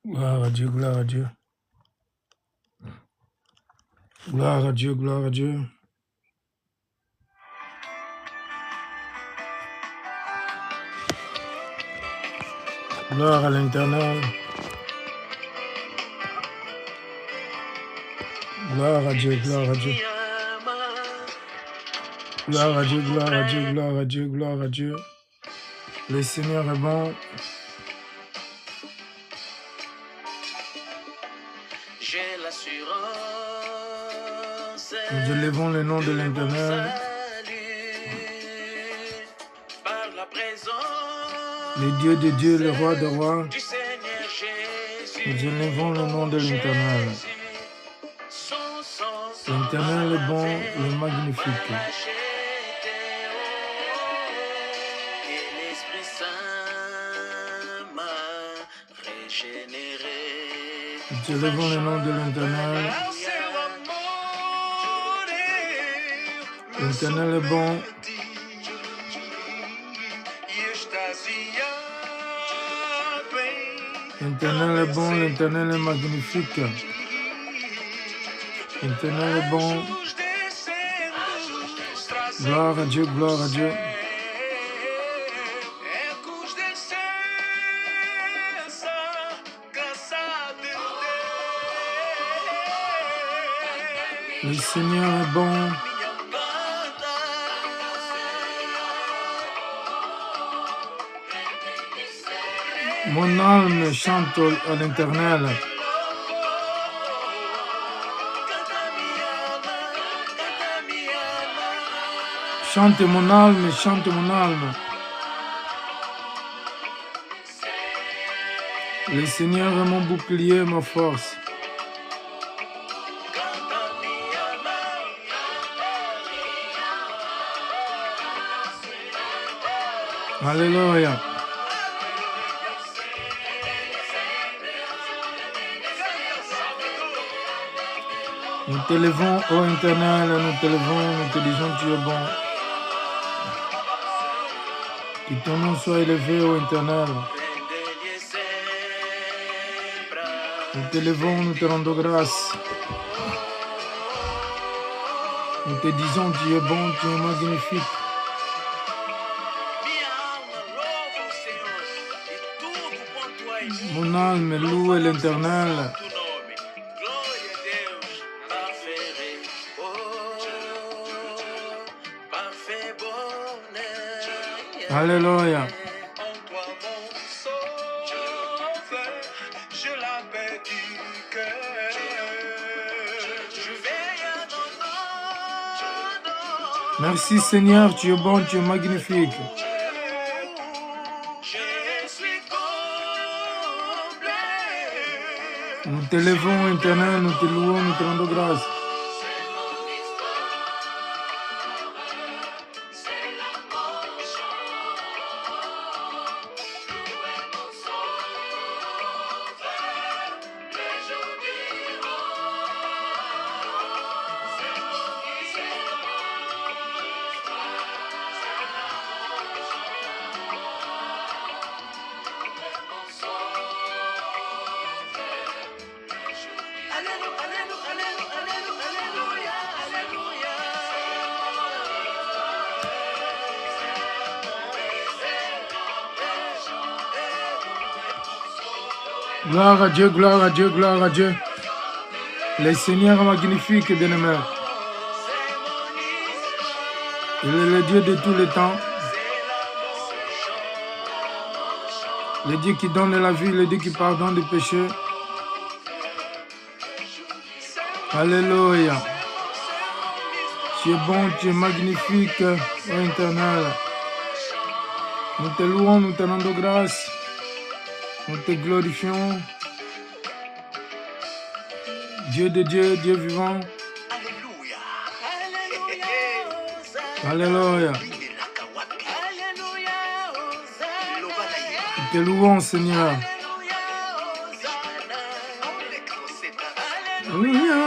Gloire à Dieu, gloire à Dieu. Gloire à Dieu, gloire à Dieu. Gloire à l'Éternel. Gloire à Dieu, gloire à Dieu. Gloire à Dieu, gloire à Dieu, gloire à Dieu, gloire à Dieu. Le Seigneur est bon. J'ai l'assurance. Nous élevons le nom de l'Éternel. Le Dieu de Dieu, le roi de rois. Nous élevons le nom de l'Éternel. L'Éternel est bon, il est magnifique. Nous élevons le nom de l'Éternel. L'Éternel est bon. L'Éternel est bon, l'Éternel est magnifique. L'Éternel est bon. Gloire à Dieu, gloire à Dieu. Le Seigneur est bon. Mon âme chante à l'Éternel. Chante mon âme, chante mon âme. Le Seigneur est mon bouclier, ma force. Alléluia. Nous t'élevons, ô Éternel, nous t'élevons, nous te disons tu es bon. Que ton nom soit élevé, ô Éternel. Nous t'élevons, nous te rendons grâce. Nous te disons tu es bon, tu es magnifique. Mon âme loue l'Éternel. Alléluia. Merci Seigneur, tu es bon, tu es magnifique. Nous t'élevons, Éternel, nous te louons, nous te rendons grâce. Gloire à Dieu, gloire à Dieu, gloire à Dieu. Le Seigneur est magnifique, bien-aimé. Il est le Dieu de tous les temps. Le Dieu qui donne la vie, le Dieu qui pardonne les péchés. Alléluia. Tu es bon, tu es magnifique, ô Éternel. Nous te louons, nous te rendons grâce. Nous te glorifions. Dieu de Dieu, Dieu vivant. Alléluia. Nous te louons, Seigneur. Alléluia,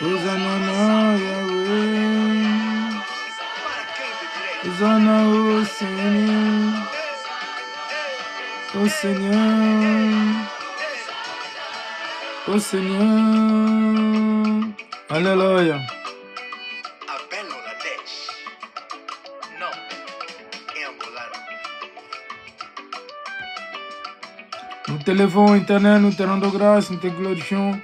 Hosanna, Yahweh. Hosanna au Seigneur. Oh Seigneur, oh Seigneur, alléluia. Nous t'élevons, Éternel, nous te rendons grâce, nous te glorifions.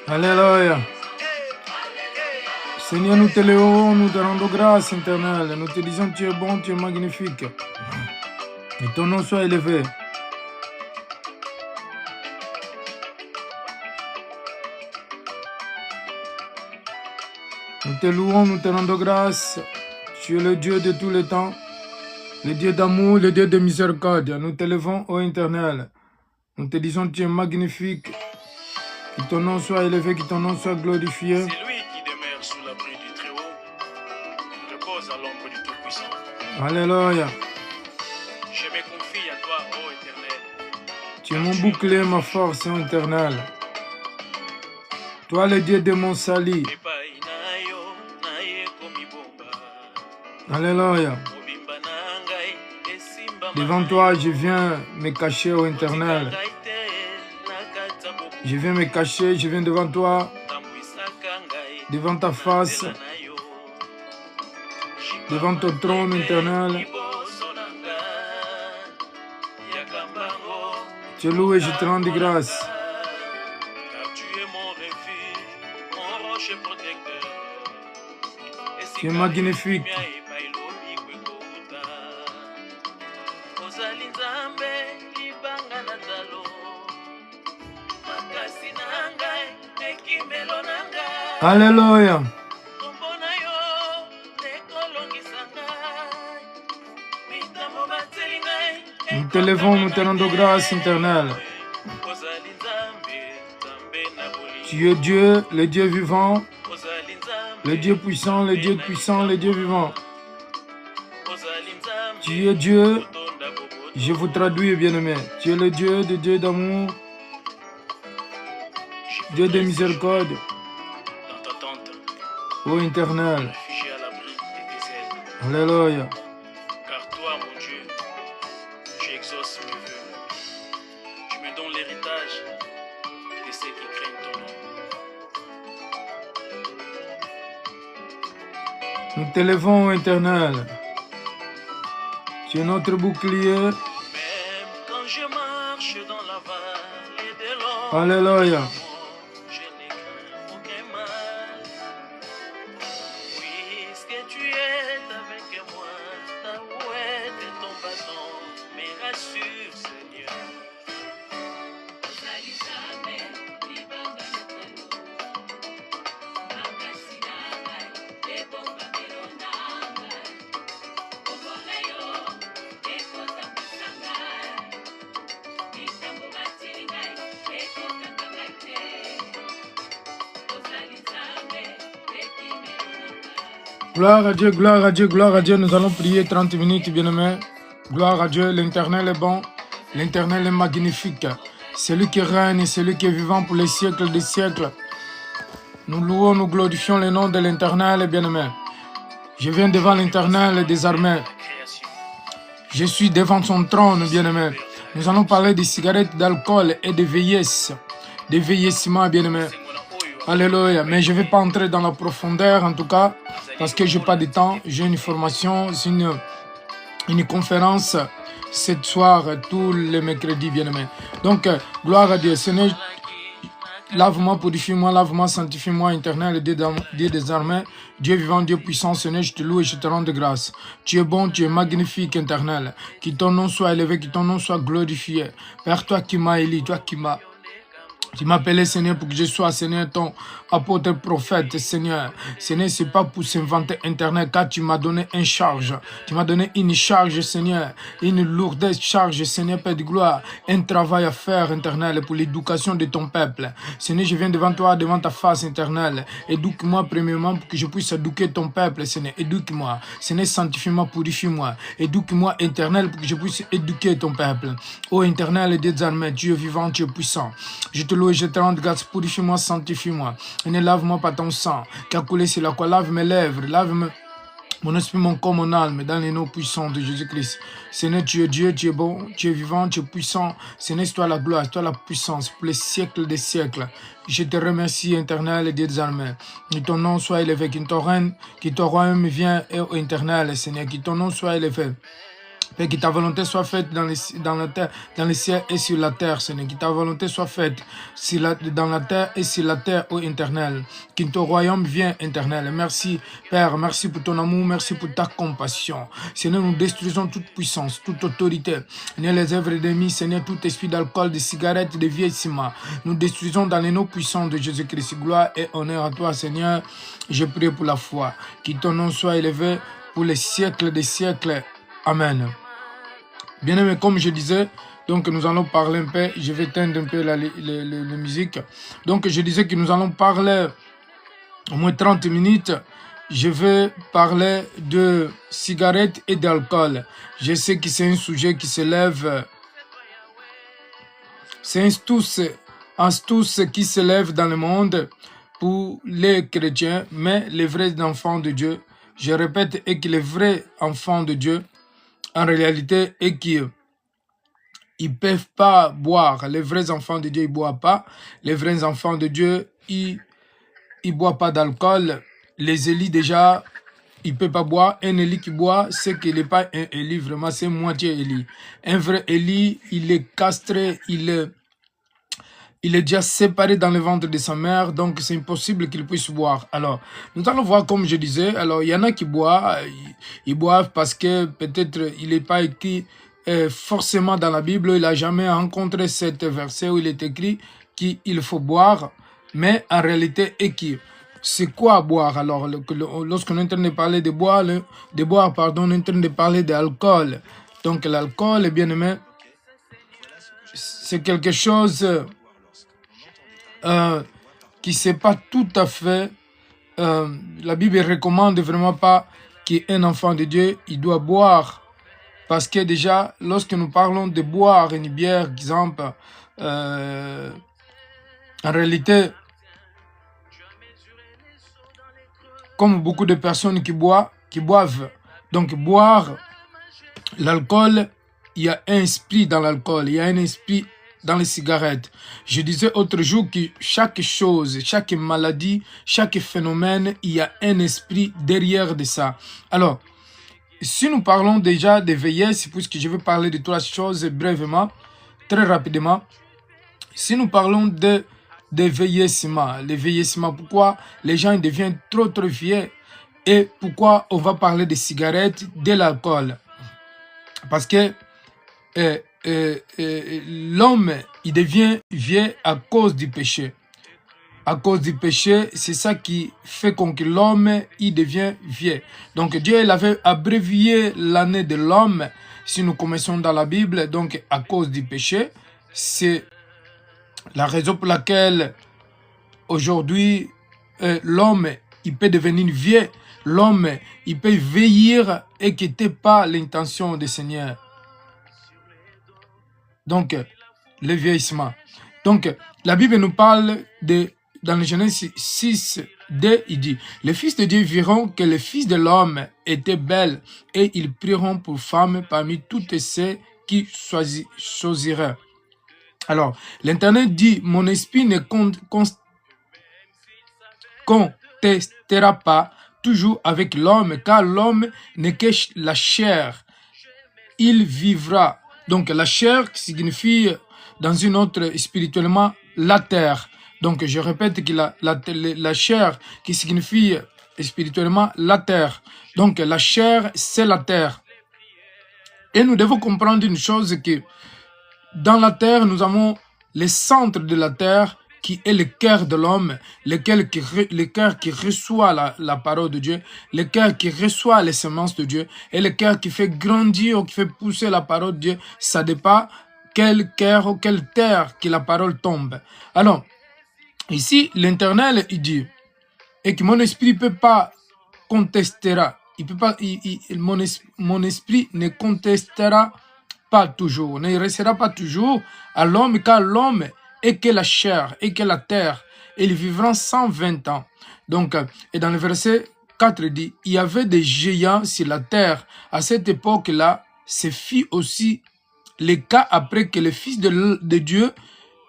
Alléluia. Seigneur, nous te louons, nous te rendons grâce, Éternel. Nous te disons, tu es bon, tu es magnifique. Et ton nom soit élevé. Nous te louons, nous te rendons grâce. Tu es le Dieu de tous les temps, le Dieu d'amour, le Dieu de miséricorde. Nous te levons, ô Éternel. Nous te disons, tu es magnifique. Que ton nom soit élevé, que ton nom soit glorifié. C'est lui qui demeure sous l'abri du Très-Haut, repose à l'ombre du Tout-Puissant. Alléluia. Je me confie à toi, ô Éternel. Tu es mon bouclier, ma force, ô Éternel. Toi, le Dieu de mon salut. Alléluia. Devant toi, je viens me cacher, ô Éternel. Je viens me cacher, je viens devant toi, devant ta face, devant ton trône éternel. Je loue et je te rends de grâce. Tu es magnifique. Alléluia. Nous te levons, nous te rendons grâce, éternel. Tu es Dieu, le Dieu vivant, le Dieu puissant, le Dieu puissant, le Dieu vivant. Tu es Dieu, je vous traduis, bien-aimé. Tu es le Dieu de Dieu d'amour, Dieu de miséricorde. Ô éternel. Alléluia. Car toi, mon Dieu, tu exauces mes vœux. Tu me donnes l'héritage de ceux qui craignent ton nom. Nous t'élevons, éternel. Tu es notre bouclier. Même quand je marche dans la vallée de l'ombre. Alléluia. Gloire à Dieu, gloire à Dieu, gloire à Dieu. Nous allons prier 30 minutes, bien-aimés. Gloire à Dieu, l'Éternel est bon, l'Éternel est magnifique. C'est lui qui règne, c'est lui qui est vivant pour les siècles des siècles. Nous louons, nous glorifions le nom de l'Éternel, bien-aimé. Je viens devant l'Éternel des armées. Je suis devant son trône, bien-aimé. Nous allons parler des cigarettes, d'alcool et de vieillesse, de vieillissement, bien-aimé. Alléluia. Mais je ne vais pas entrer dans la profondeur, en tout cas, parce que je n'ai pas de temps. J'ai une formation, c'est une conférence ce soir, tous les mercredis, bien-aimés. Donc, gloire à Dieu. Seigneur, lave-moi, purifie-moi, lave-moi, sanctifie-moi, éternel, Dieu des armées, Dieu vivant, Dieu puissant, Seigneur, je te loue et je te rends de grâce. Tu es bon, tu es magnifique, éternel. Que ton nom soit élevé, que ton nom soit glorifié. Père, toi qui m'as élu, toi qui m'as... Tu m'as appelé, Seigneur, pour que je sois, Seigneur, ton apôtre prophète, Seigneur. Seigneur, ce n'est pas pour s'inventer Internet, car tu m'as donné une charge. Tu m'as donné une charge, Seigneur. Une lourde charge, Seigneur, Père de gloire. Un travail à faire, éternel, pour l'éducation de ton peuple. Seigneur, je viens devant toi, devant ta face, éternelle. Éduque-moi, premièrement, pour que je puisse éduquer ton peuple, Seigneur. Éduque-moi. Seigneur, sanctifie-moi, purifie-moi. Éduque-moi, éternel, pour que je puisse éduquer ton peuple. Ô éternel, des armées, Dieu vivant, Dieu puissant. Je te loue loue et je te rends grâce. Purifie-moi, sanctifie-moi. Et ne lave-moi pas ton sang qui a coulé sur la croix. Lave mes lèvres, lave mon esprit, mon corps, mon âme, dans les noms puissants de Jésus-Christ. Seigneur, tu es Dieu, tu es bon, tu es vivant, tu es puissant. Seigneur, c'est toi la gloire, c'est toi la puissance pour les siècles des siècles. Je te remercie, éternel et Dieu des armées. Que ton nom soit élevé, que ton royaume vienne au éternel, Seigneur, que ton nom soit élevé. Père, que ta volonté soit faite dans la terre, dans les cieux et sur la terre, Seigneur. Que ta volonté soit faite dans la terre et sur la terre, ô éternel. Que ton royaume vienne, éternel. Merci, Père. Merci pour ton amour. Merci pour ta compassion. Seigneur, nous détruisons toute puissance, toute autorité. Seigneur, les œuvres ennemies, Seigneur, tout esprit d'alcool, de cigarettes, de vieillissement. Nous détruisons dans les noms puissants de Jésus-Christ. Gloire et honneur à toi, Seigneur. Je prie pour la foi. Que ton nom soit élevé pour les siècles des siècles. Amen. Bien aimé, comme je disais, donc nous allons parler un peu, je vais éteindre un peu la musique. Donc je disais que nous allons parler au moins 30 minutes. Je vais parler de cigarettes et d'alcool. Je sais que c'est un sujet qui se lève. C'est un tous qui se lève dans le monde pour les chrétiens, mais les vrais enfants de Dieu, je répète, et que les vrais enfants de Dieu, en réalité, et qu'ils ne peuvent pas boire. Les vrais enfants de Dieu, ils ne boivent pas. Les vrais enfants de Dieu, ils ne boivent pas d'alcool. Les Élis, déjà, ils ne peuvent pas boire. Un Élie qui boit, c'est qu'il n'est pas un Élie, vraiment, c'est moitié Élie. Un vrai Élie, il est castré, il est déjà séparé dans le ventre de sa mère, donc c'est impossible qu'il puisse boire. Alors, nous allons voir, comme je disais, alors il y en a qui boivent, ils boivent parce que peut-être il n'est pas écrit forcément dans la Bible, il n'a jamais rencontré cet verset où il est écrit qu'il faut boire, mais en réalité, c'est quoi boire? Alors, lorsqu'on est en train de parler de boire, on est en train de parler d'alcool. Donc l'alcool, bien aimé, c'est quelque chose qui c'est pas tout à fait, la Bible recommande vraiment pas qu'un enfant de Dieu, il doit boire. Parce que déjà, lorsque nous parlons de boire une bière, exemple, en réalité, comme beaucoup de personnes qui boivent, donc boire, l'alcool, il y a un esprit dans l'alcool, il y a un esprit dans les cigarettes. Je disais l'autre jour que chaque chose, chaque maladie, chaque phénomène, il y a un esprit derrière de ça. Alors, si nous parlons déjà de vieillesse, puisque je vais parler de trois choses brièvement, très rapidement. Si nous parlons de vieillissement, le vieillissement, pourquoi les gens deviennent trop vieux et pourquoi on va parler des cigarettes, de l'alcool? Parce que l'homme, il devient vieux à cause du péché. À cause du péché, c'est ça qui fait que l'homme, il devient vieux. Donc Dieu, il avait abrévié l'année de l'homme, si nous commençons dans la Bible, donc à cause du péché. C'est la raison pour laquelle aujourd'hui, l'homme, il peut devenir vieux. L'homme, il peut vieillir et qui n'était pas l'intention du Seigneur. Donc, le vieillissement. Donc, la Bible nous parle dans le Genèse 6, 2, il dit, les fils de Dieu verront que les fils de l'homme étaient belles et ils prieront pour femmes parmi toutes celles qui choisiraient. Alors, l'Internet dit, mon esprit ne contestera pas toujours avec l'homme, car l'homme n'est que la chair. Il vivra. Donc la chair qui signifie dans une autre spirituellement la terre. Donc je répète que la chair qui signifie spirituellement la terre. Donc la chair c'est la terre. Et nous devons comprendre une chose que dans la terre nous avons le centre de la terre qui est le cœur de l'homme, le cœur qui reçoit la parole de Dieu, le cœur qui reçoit les semences de Dieu, et le cœur qui fait grandir ou qui fait pousser la parole de Dieu. Ça dépend quel cœur ou quelle terre que la parole tombe. Alors, ici, l'Éternel, il dit, et que mon esprit ne peut pas contestera, mon esprit ne contestera pas toujours, ne restera pas toujours à l'homme, car l'homme et que la chair et que la terre, et ils vivront 120 ans. Donc, et dans le verset 4, il dit, il y avait des géants sur la terre. À cette époque-là, se fit aussi les cas après que les fils de Dieu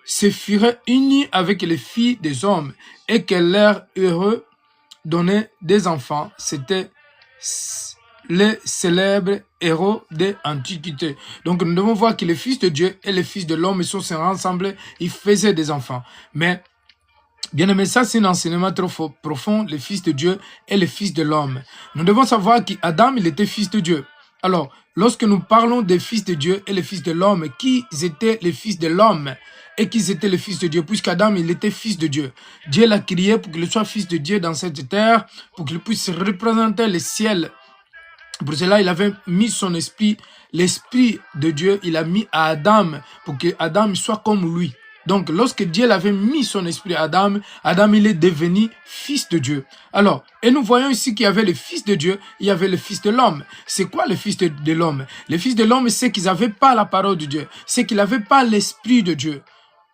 se furent unis avec les filles des hommes et que leur heureux donnait des enfants. C'était les célèbres héros de l'Antiquité. Donc nous devons voir que les fils de Dieu et les fils de l'homme sont ensemble, ils faisaient des enfants. Mais bien aimé, ça c'est un enseignement trop profond, les fils de Dieu et les fils de l'homme. Nous devons savoir qu'Adam, il était fils de Dieu. Alors, lorsque nous parlons des fils de Dieu et les fils de l'homme, qui étaient les fils de l'homme et qui étaient les fils de Dieu, puisqu'Adam, il était fils de Dieu. Dieu l'a créé pour qu'il soit fils de Dieu dans cette terre, pour qu'il puisse représenter le ciel. Pour cela, il avait mis son esprit, l'esprit de Dieu, il a mis à Adam, pour que Adam soit comme lui. Donc, lorsque Dieu l'avait mis son esprit à Adam, Adam, il est devenu fils de Dieu. Alors, et nous voyons ici qu'il y avait le fils de Dieu, il y avait le fils de l'homme. C'est quoi le fils de l'homme? Le fils de l'homme, c'est qu'ils n'avaient pas la parole de Dieu. C'est qu'ils n'avaient pas l'esprit de Dieu.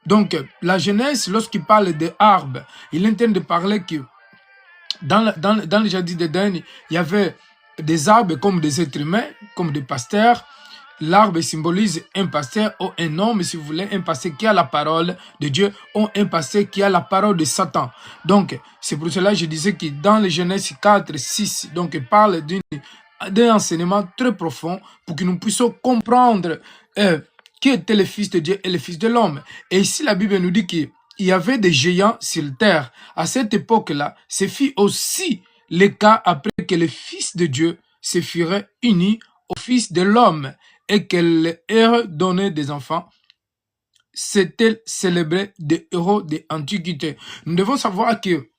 Donc, la Genèse, lorsqu'il parle des arbres, il est en train de parler que dans le jardin d'Éden, il y avait des arbres comme des êtres humains, comme des pasteurs. L'arbre symbolise un pasteur ou un homme, si vous voulez, un pasteur qui a la parole de Dieu ou un pasteur qui a la parole de Satan. Donc, c'est pour cela que je disais que dans le Genèse 4, 6, donc il parle d'un enseignement très profond pour que nous puissions comprendre qui étaient les fils de Dieu et les fils de l'homme. Et ici, la Bible nous dit qu'il y avait des géants sur la terre. À cette époque-là, ce fut aussi le cas après que les fils de Dieu se furent unis au fils de l'homme et que les héros donnaient des enfants. C'était célébré des héros de l'Antiquité. Nous devons savoir que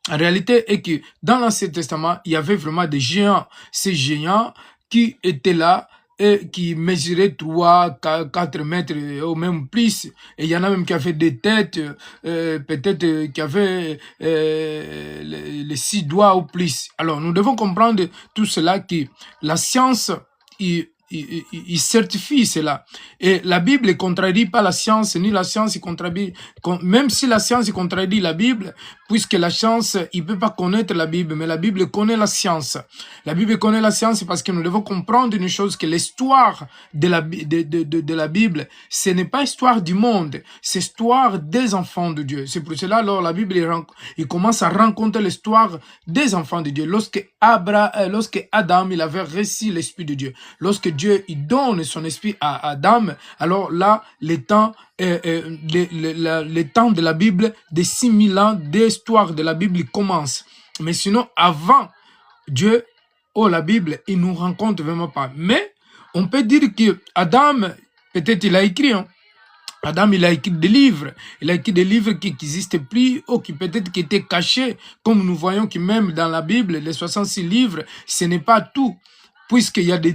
en réalité est que dans l'Ancien Testament, il y avait vraiment des géants. Ces géants qui étaient là et qui mesuraient 3, 4 mètres ou même plus. Et il y en a même qui avaient des têtes, peut-être qui avaient les 6 doigts ou plus. Alors, nous devons comprendre tout cela que la science, il certifie cela. Et la Bible ne contradit pas la science, ni la science contradit, même si la science contradit la Bible, puisque la science, il ne peut pas connaître la Bible, mais la Bible connaît la science. La Bible connaît la science parce que nous devons comprendre une chose, que l'histoire de la Bible, ce n'est pas l'histoire du monde, c'est l'histoire des enfants de Dieu. C'est pour cela, alors, la Bible, il commence à rencontrer l'histoire des enfants de Dieu. Lorsque Adam, il avait reçu l'Esprit de Dieu, lorsque Dieu il donne son esprit à Adam, alors là, le temps de la Bible, des 6000 ans d'histoire de la Bible commence. Mais sinon, avant Dieu, la Bible, il nous rencontre vraiment pas. Mais on peut dire que Adam, peut-être il a écrit, hein. Adam, il a écrit des livres. Il a écrit des livres qui n'existent plus ou qui peut-être qui étaient cachés. Comme nous voyons que même dans la Bible, les 66 livres, ce n'est pas tout. Puisqu'il y a des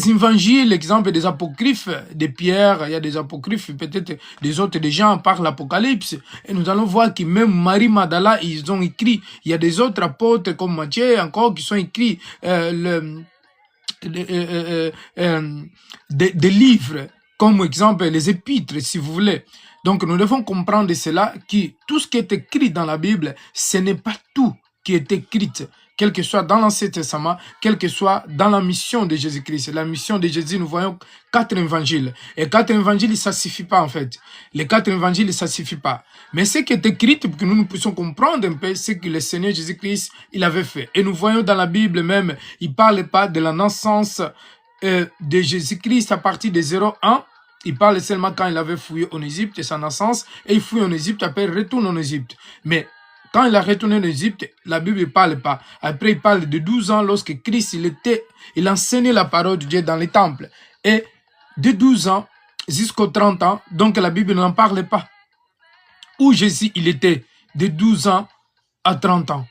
évangiles, l'exemple des apocryphes de Pierre, il y a des apocryphes, peut-être des autres, des gens par l'Apocalypse. Et nous allons voir que même Marie Magdala, ils ont écrit. Il y a des autres apôtres comme Matthieu encore qui sont écrits des livres, comme exemple les épîtres, si vous voulez. Donc nous devons comprendre cela, que tout ce qui est écrit dans la Bible, ce n'est pas tout qui est écrit, quel que soit dans l'Ancien Testament, quel que soit dans la mission de Jésus-Christ. La mission de Jésus, nous voyons 4 évangiles. Et 4 évangiles, ça ne suffit pas en fait. Les 4 évangiles, ça ne suffit pas. Mais ce qui est écrit, pour que nous puissions comprendre un peu ce que le Seigneur Jésus-Christ, il avait fait. Et nous voyons dans la Bible même, il ne parle pas de la naissance de Jésus-Christ à partir de 0,1. Il parle seulement quand il avait fouillé en Égypte, sa naissance, et il fouille en Égypte, après il retourne en Égypte. Mais quand il a retourné en Égypte, la Bible ne parle pas. Après, il parle de 12 ans lorsque Christ, il enseignait la parole de Dieu dans les temples. Et de 12 ans jusqu'aux 30 ans, donc la Bible n'en parle pas. Où Jésus, il était de 12 ans à 30 ans.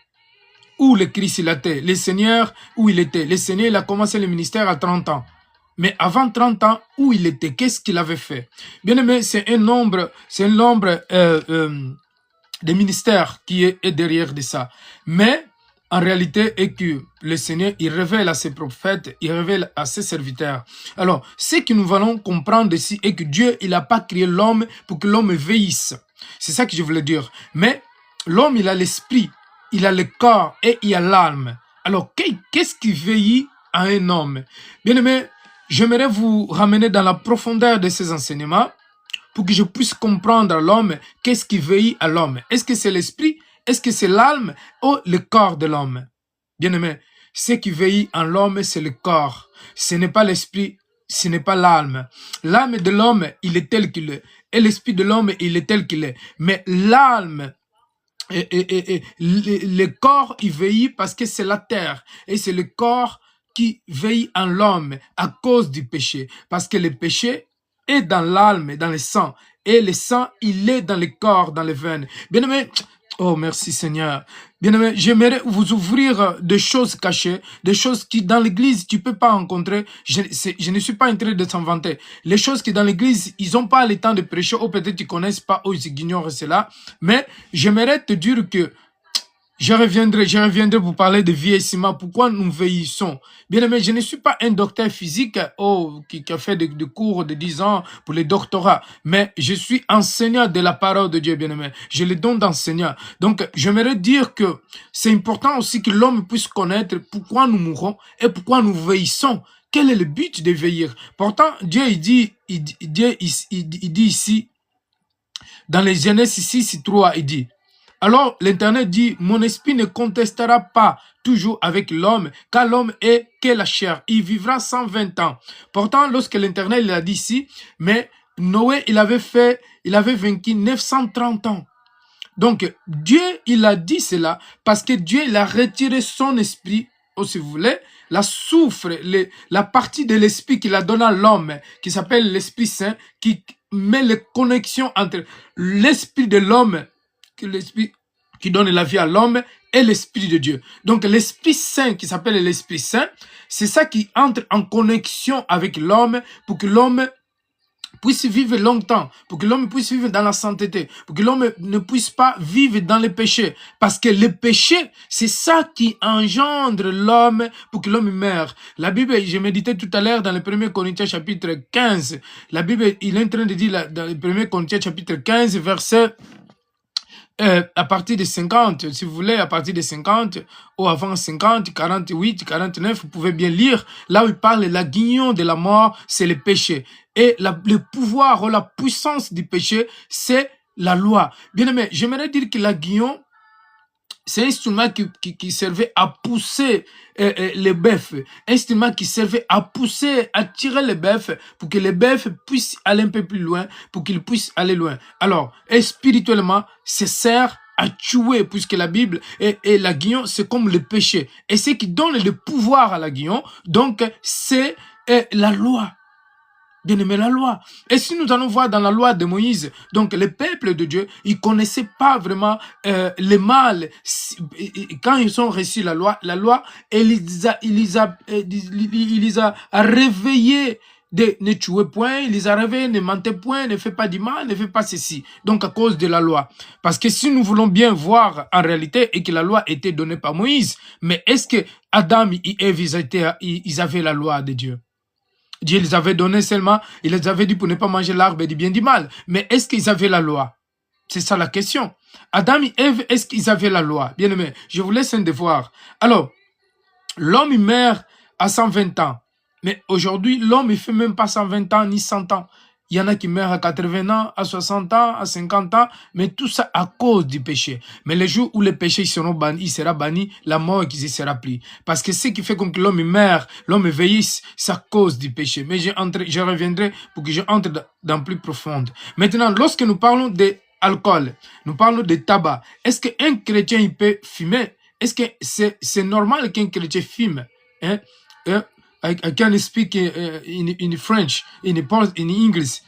Où le Christ, il était. Le Seigneur, où il était. Le Seigneur, il a commencé le ministère à 30 ans. Mais avant 30 ans, où il était, qu'est-ce qu'il avait fait? Bien aimé, c'est un nombre des ministères qui est derrière de ça. Mais en réalité est que le Seigneur, il révèle à ses prophètes, il révèle à ses serviteurs. Alors, ce que nous allons comprendre ici est que Dieu, il n'a pas créé l'homme pour que l'homme vieillisse. C'est ça que je voulais dire. Mais l'homme, il a l'esprit, il a le corps et il a l'âme. Alors, qu'est-ce qui vieillit à un homme? Bien aimé, j'aimerais vous ramener dans la profondeur de ces enseignements pour que je puisse comprendre l'homme, qu'est-ce qui vieillit à l'homme. Est-ce que c'est l'esprit? Est-ce que c'est l'âme ou le corps de l'homme? Bien aimé, ce qui vieillit en l'homme, c'est le corps. Ce n'est pas l'esprit, ce n'est pas l'âme. L'âme de l'homme, il est tel qu'il est. Et l'esprit de l'homme, il est tel qu'il est. Mais l'âme et le corps, il vieillit parce que c'est la terre. Et c'est le corps qui veille en l'homme à cause du péché. Parce que le péché est dans l'âme, dans le sang. Et le sang, il est dans le corps, dans les veines. Bien aimé, oh merci Seigneur. Bien aimé, j'aimerais vous ouvrir des choses cachées, des choses qui dans l'église tu peux pas rencontrer. Je ne suis pas en train de s'inventer. Les choses qui dans l'église, ils n'ont pas le temps de prêcher, ou peut-être ils connaissent pas, ou ils ignorent cela. Mais j'aimerais te dire que je reviendrai vous parler de vieillissement. Pourquoi nous vieillissons? Bien aimé, je ne suis pas un docteur physique qui a fait des cours de 10 ans pour les doctorats, mais je suis enseignant de la parole de Dieu, bien aimé. J'ai le don d'enseignant. Donc, j'aimerais dire que c'est important aussi que l'homme puisse connaître pourquoi nous mourons et pourquoi nous vieillissons. Quel est le but de vieillir? Pourtant, Dieu, il dit ici, dans les Genèse 6:3, il dit, alors l'Éternel dit, mon esprit ne contestera pas toujours avec l'homme, car l'homme est que la chair. Il vivra 120 ans. Pourtant, lorsque l'Éternel l'a dit ici, mais Noé, il avait vaincu 930 ans. Donc, Dieu, il a dit cela parce que Dieu, il a retiré son esprit, ou si vous voulez, la soufre, la partie de l'esprit qu'il a donné à l'homme, qui s'appelle l'Esprit Saint, qui met les connexions entre l'esprit de l'homme, l'esprit qui donne la vie à l'homme, et l'esprit de Dieu. Donc l'Esprit Saint qui s'appelle l'Esprit Saint, c'est ça qui entre en connexion avec l'homme pour que l'homme puisse vivre longtemps, pour que l'homme puisse vivre dans la sainteté, pour que l'homme ne puisse pas vivre dans le péché. Parce que le péché, c'est ça qui engendre l'homme pour que l'homme meure. La Bible, j'ai médité tout à l'heure dans le 1 Corinthiens chapitre 15. La Bible, il est en train de dire dans le 1 Corinthiens chapitre 15, verset à partir de 50, si vous voulez, à partir de 50 ou avant 50, 48, 49, vous pouvez bien lire. Là où il parle, l'aiguillon de la mort, c'est le péché. Et le pouvoir ou la puissance du péché, c'est la loi. Bien aimé, j'aimerais dire que l'aiguillon, c'est un instrument qui servait à pousser les bœufs. Un instrument qui servait à pousser, à tirer les bœufs pour que les bœufs puissent aller un peu plus loin, pour qu'ils puissent aller loin. Alors, spirituellement, ça sert à tuer, puisque la Bible et l'aiguillon, c'est comme le péché. Et ce qui donne le pouvoir à l'aiguillon, donc, c'est la loi. Bien aimé, la loi. Et si nous allons voir dans la loi de Moïse, donc le peuple de Dieu, ils ne connaissaient pas vraiment le mal. Quand ils ont reçu la loi, il les a réveillés de ne tuer point, il les a réveillés, ne mentez point, ne fais pas du mal, ne fais pas ceci. Donc à cause de la loi. Parce que si nous voulons bien voir en réalité et que la loi était donnée par Moïse, mais est-ce que Adam et Ève, ils avaient la loi de Dieu? Dieu les avait donné seulement, il les avait dit pour ne pas manger l'arbre du bien et du mal. Mais est-ce qu'ils avaient la loi? C'est ça la question. Adam et Ève, est-ce qu'ils avaient la loi? Bien aimé, je vous laisse un devoir. Alors, l'homme il meurt à 120 ans. Mais aujourd'hui, l'homme il fait même pas 120 ans ni 100 ans. Il y en a qui meurent à 80 ans, à 60 ans, à 50 ans, mais tout ça à cause du péché. Mais le jour où le péché sera banni, la mort qui sera prise. Parce que ce qui fait que l'homme meurt, l'homme vieillisse, c'est à cause du péché. Mais je reviendrai pour que je entre dans plus profonde. Maintenant, lorsque nous parlons d'alcool, nous parlons de tabac, est-ce qu'un chrétien il peut fumer? Est-ce que c'est normal qu'un chrétien fume? I can speak in French, in English.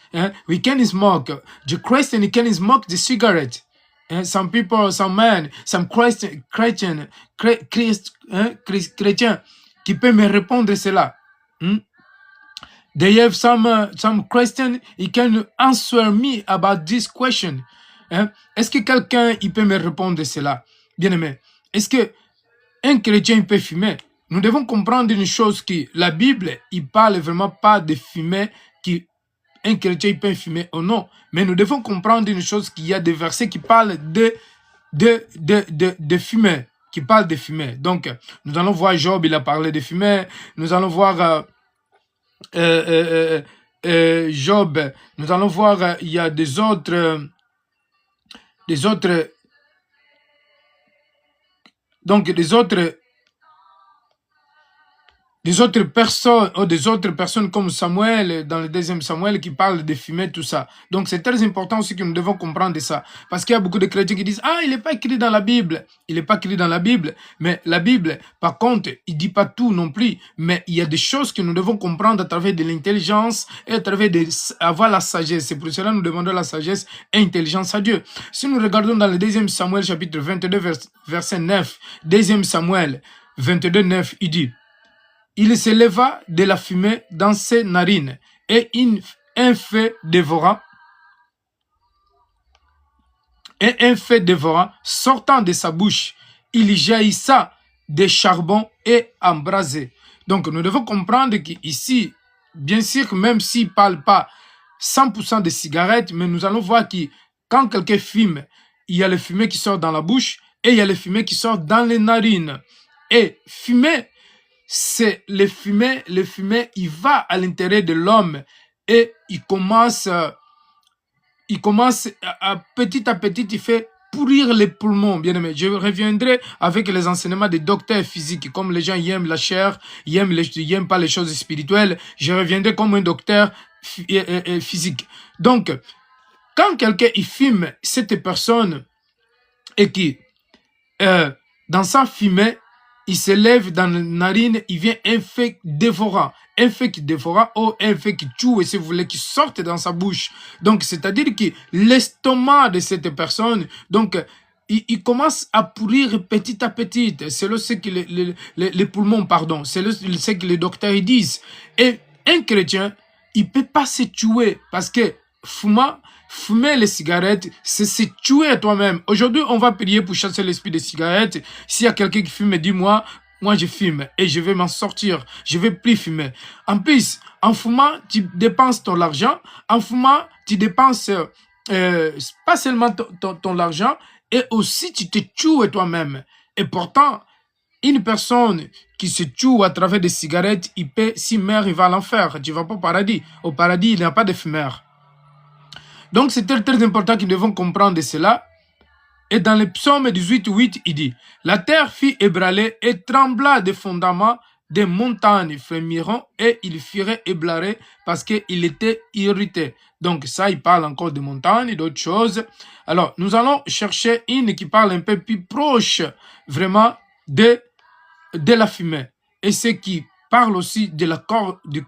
We can smoke. The Christian can smoke the cigarette. Some people, some men, some chrétiens qui peuvent me répondre cela. They have some Christian, he can answer me about this question. Est-ce que quelqu'un il peut me répondre cela? Bien aimé, est-ce que un chrétien il peut fumer. Nous devons comprendre une chose que la Bible, il parle vraiment pas de fumer qui un chrétien il peut fumer ou non. Mais nous devons comprendre une chose qu'il y a des versets qui parlent de fumer, qui parlent de fumer. Donc, nous allons voir Job, il a parlé de fumer. Nous allons voir Job. Nous allons voir, il y a des autres, donc des autres personnes, ou des autres personnes comme Samuel, dans le 2e Samuel, qui parlent de fumer, tout ça. Donc, c'est très important aussi que nous devons comprendre ça. Parce qu'il y a beaucoup de chrétiens qui disent, ah, il n'est pas écrit dans la Bible. Il n'est pas écrit dans la Bible. Mais la Bible, par contre, il ne dit pas tout non plus. Mais il y a des choses que nous devons comprendre à travers de l'intelligence et à travers avoir la sagesse. C'est pour cela que nous demandons la sagesse et l'intelligence à Dieu. Si nous regardons dans le 2e Samuel, chapitre 22, verset 9, 2e Samuel 22, 9, il dit, il se leva de la fumée dans ses narines et un feu dévorant sortant de sa bouche. Il jaillissa des charbons et embrasé. Donc nous devons comprendre qu'ici, bien sûr, même s'il ne parle pas 100% de cigarettes, mais nous allons voir que quand quelqu'un fume, il y a le fumée qui sort dans la bouche et il y a le fumée qui sort dans les narines. Et fumer, c'est le fumée, il va à l'intérieur de l'homme et il commence à petit, il fait pourrir les poumons, bien aimé. Je reviendrai avec les enseignements des docteurs physiques, comme les gens aiment la chair, ils n'aiment pas les choses spirituelles. Je reviendrai comme un docteur physique. Donc, quand quelqu'un il fume cette personne et qui, dans sa fumée, il se lève dans la narine, il vient un feu dévorant. Un feu qui dévora ou un feu qui tue, si vous voulez, qui sorte dans sa bouche. Donc, c'est-à-dire que l'estomac de cette personne, donc, il commence à pourrir petit à petit. C'est ce que les poumons, pardon, c'est ce que les docteurs disent. Et un chrétien, il ne peut pas se tuer parce que fumer les cigarettes, c'est se tuer à toi-même. Aujourd'hui, on va prier pour chasser l'esprit des cigarettes. S'il y a quelqu'un qui fume, dis-moi, moi je fume et je vais m'en sortir. Je ne vais plus fumer. En plus, en fumant, tu dépenses ton argent. En fumant, tu dépenses pas seulement ton argent, et aussi tu te tues toi-même. Et pourtant, une personne qui se tue à travers des cigarettes, s'il meurt, il va à l'enfer. Tu ne vas pas au paradis. Au paradis, il n'y a pas de fumeurs. Donc, c'est très, très important que nous devons comprendre cela. Et dans le psaume 18:8, il dit, « La terre fit ébranler et trembla des fondements des montagnes frémiront et il ferait éblarer parce qu'il était irrité. » Donc, ça, il parle encore de montagnes et d'autres choses. Alors, nous allons chercher une qui parle un peu plus proche, vraiment, de la fumée. Et ce qui parle aussi du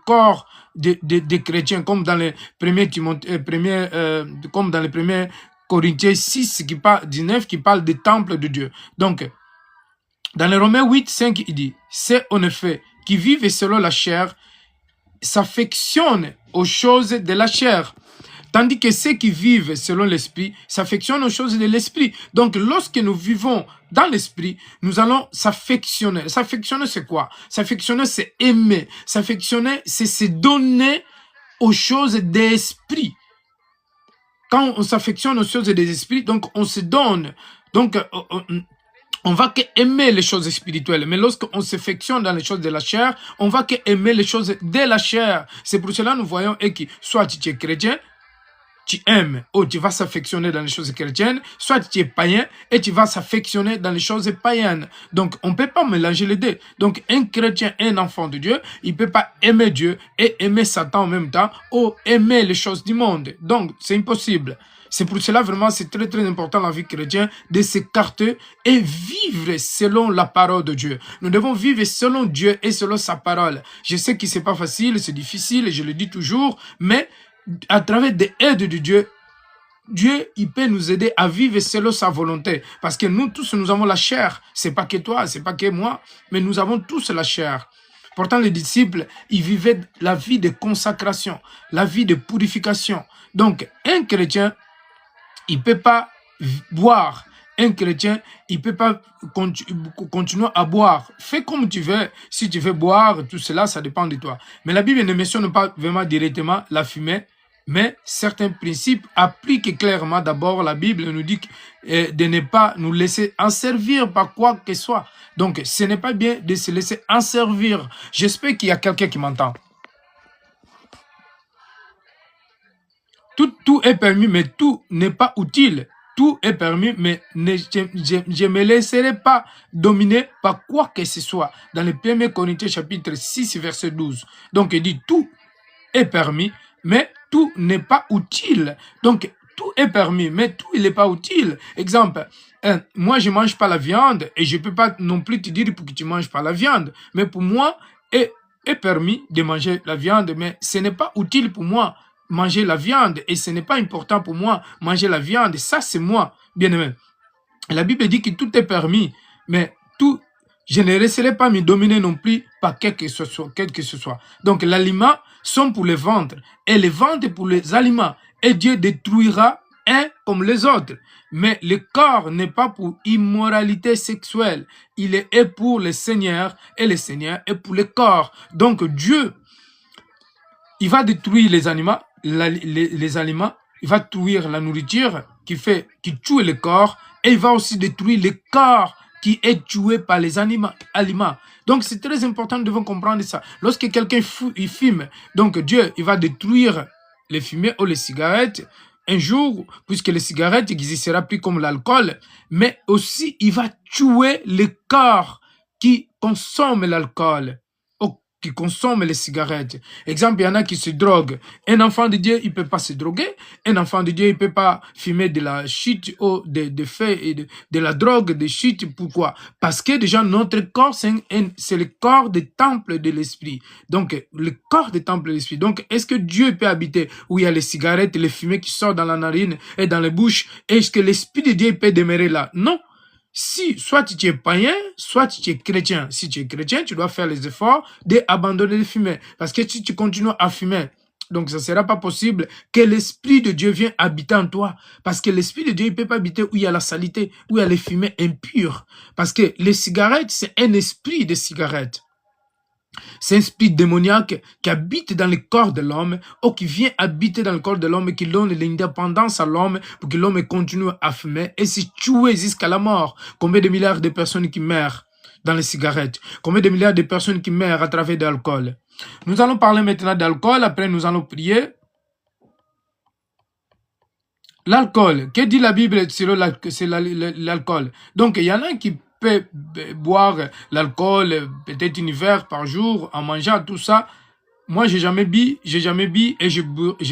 corps des chrétiens, comme dans les premiers comme dans les premiers Corinthiens 6, 19, qui parle des temples de Dieu. Donc, dans les Romains 8, 5, il dit, « C'est en effet qui vivent selon la chair s'affectionnent aux choses de la chair. Tandis que ceux qui vivent selon l'esprit s'affectionnent aux choses de l'esprit. » Donc, lorsque nous vivons dans l'esprit, nous allons s'affectionner. S'affectionner, c'est quoi? S'affectionner, c'est aimer. S'affectionner, c'est se donner aux choses de l'esprit. Quand on s'affectionne aux choses des esprits, donc on se donne. Donc, on va que aimer les choses spirituelles. Mais lorsqu'on s'affectionne dans les choses de la chair, on va que aimer les choses de la chair. C'est pour cela que nous voyons que soit tu es chrétien, tu aimes ou tu vas s'affectionner dans les choses chrétiennes, soit tu es païen et tu vas s'affectionner dans les choses païennes. Donc, on ne peut pas mélanger les deux. Donc, un chrétien, un enfant de Dieu, il ne peut pas aimer Dieu et aimer Satan en même temps ou aimer les choses du monde. Donc, c'est impossible. C'est pour cela, vraiment, c'est très, très important dans la vie chrétienne de s'écarter et vivre selon la parole de Dieu. Nous devons vivre selon Dieu et selon sa parole. Je sais que ce n'est pas facile, c'est difficile, et je le dis toujours, mais à travers des aides de Dieu, Dieu, il peut nous aider à vivre selon sa volonté. Parce que nous tous, nous avons la chair. Ce n'est pas que toi, ce n'est pas que moi, mais nous avons tous la chair. Pourtant, les disciples, ils vivaient la vie de consacration, la vie de purification. Donc, un chrétien, il ne peut pas boire un chrétien, il ne peut pas continuer à boire. Fais comme tu veux. Si tu veux boire, tout cela, ça dépend de toi. Mais la Bible ne mentionne pas vraiment directement la fumée, mais certains principes appliquent clairement. D'abord, la Bible nous dit de ne pas nous laisser enservir par quoi que ce soit. Donc, ce n'est pas bien de se laisser enservir. J'espère qu'il y a quelqu'un qui m'entend. Tout est permis, mais tout n'est pas utile. Tout est permis, mais je ne me laisserai pas dominer par quoi que ce soit. Dans le 1 Corinthiens chapitre 6, verset 12. Donc, il dit tout est permis, mais tout n'est pas utile. Donc, tout est permis, mais tout il n'est pas utile. Exemple, moi, je ne mange pas la viande et je ne peux pas non plus te dire pour que tu ne manges pas la viande. Mais pour moi, est permis de manger la viande, mais ce n'est pas utile pour moi manger la viande et ce n'est pas important pour moi manger la viande. Ça, c'est moi, bien aimé. La Bible dit que tout est permis, mais tout, je ne laisserai pas me dominer non plus par quel que ce soit. Donc, l'aliment sont pour les ventres et les ventres pour les aliments. Et Dieu détruira un comme les autres. Mais le corps n'est pas pour immoralité sexuelle. Il est pour le Seigneur et le Seigneur est pour le corps. Donc, Dieu, il va détruire les aliments, les aliments, il va détruire la nourriture qui tue le corps et il va aussi détruire le corps qui est tué par les aliments. Donc, c'est très important, nous devons comprendre ça. Lorsque quelqu'un fume, donc Dieu, il va détruire les fumées ou les cigarettes un jour, puisque les cigarettes n'existera plus comme l'alcool, mais aussi, il va tuer le corps qui consomme l'alcool, qui consomment les cigarettes. Exemple, il y en a qui se droguent. Un enfant de Dieu, il ne peut pas se droguer. Un enfant de Dieu, il ne peut pas fumer de la shit ou de feu et de la drogue, de shit. Pourquoi? Parce que déjà, notre corps, c'est le corps des temples de l'esprit. Donc, le corps des temples de l'esprit. Donc, est-ce que Dieu peut habiter où il y a les cigarettes, les fumées qui sortent dans la narine et dans les bouches? Est-ce que l'esprit de Dieu peut demeurer là? Non. Si, soit tu es païen, soit tu es chrétien. Si tu es chrétien, tu dois faire les efforts d'abandonner de fumer. Parce que si tu continues à fumer, donc ça ne sera pas possible que l'Esprit de Dieu vienne habiter en toi. Parce que l'Esprit de Dieu ne peut pas habiter où il y a la saleté, où il y a les fumées impures. Parce que les cigarettes, c'est un esprit de cigarette. C'est un esprit démoniaque qui habite dans le corps de l'homme ou qui vient habiter dans le corps de l'homme et qui donne l'indépendance à l'homme pour que l'homme continue à fumer et se tuer jusqu'à la mort. Combien de milliards de personnes qui meurent dans les cigarettes? Combien de milliards de personnes qui meurent à travers de l'alcool? Nous allons parler maintenant d'alcool, après nous allons prier. L'alcool, que dit la Bible sur l'alcool? Donc il y en a qui peut boire l'alcool peut-être une verre par jour en mangeant tout ça. Moi, j'ai jamais bu et je